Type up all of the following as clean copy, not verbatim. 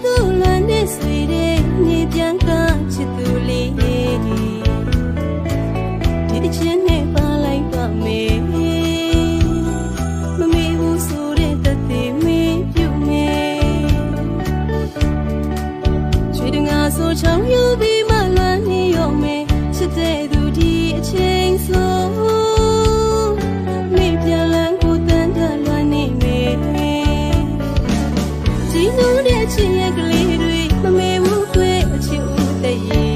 သူလွမ်းနေဆွေတဲ့နေပြန်ကချစ်သူလေးဒီတစ်ချင်းနဲ့ပါလိုက်ပါမယ်မမေ့ဘူးဆိုတဲ့တသက်မင်းပြုမယ်ချွေတငါဆိုချောင်းယူပြီးမှလွမ်းနေရောမယ်ချစ်တဲ့သူဒီအချိန်ဆိုမေ့ပြန်လန်းကိုတန်တလွမ်းနေမယ်ဒီလိုတဲ့ချစ်ရဲ့ကလေးတွေမမေ့ဘူးခွေးအချစ်ဦးတဲ့ရေ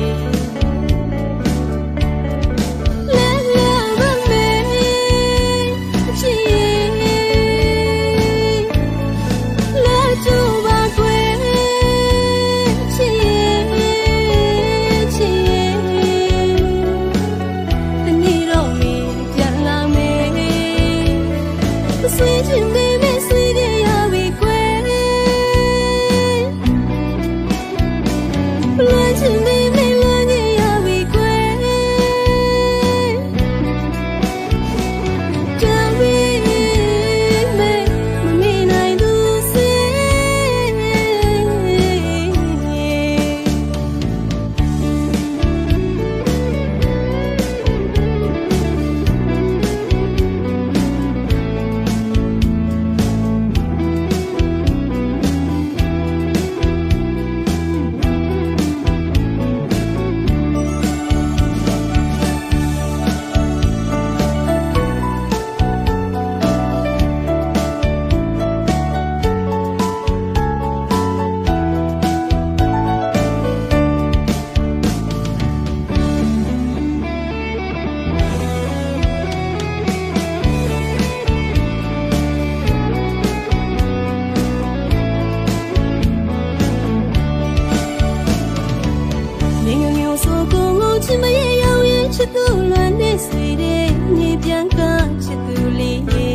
ချစ်သူလွမ်းနေဆွေတဲ့နေပြန်ကချစ်သူလေးဒီ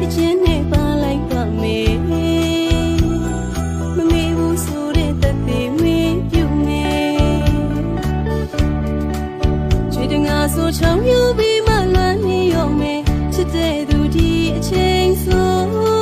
တစ်ချင်းနဲ့ပါလိုက်ပါမယ်မမေ့ဘူးဆိုတဲ့တသက်မင်းပြုမယ်ချွေတငါဆိုချောင်းယူပြီးမှလွမ်းနေရောမယ်ချစ်တဲ့သူဒီအချိန်ဆို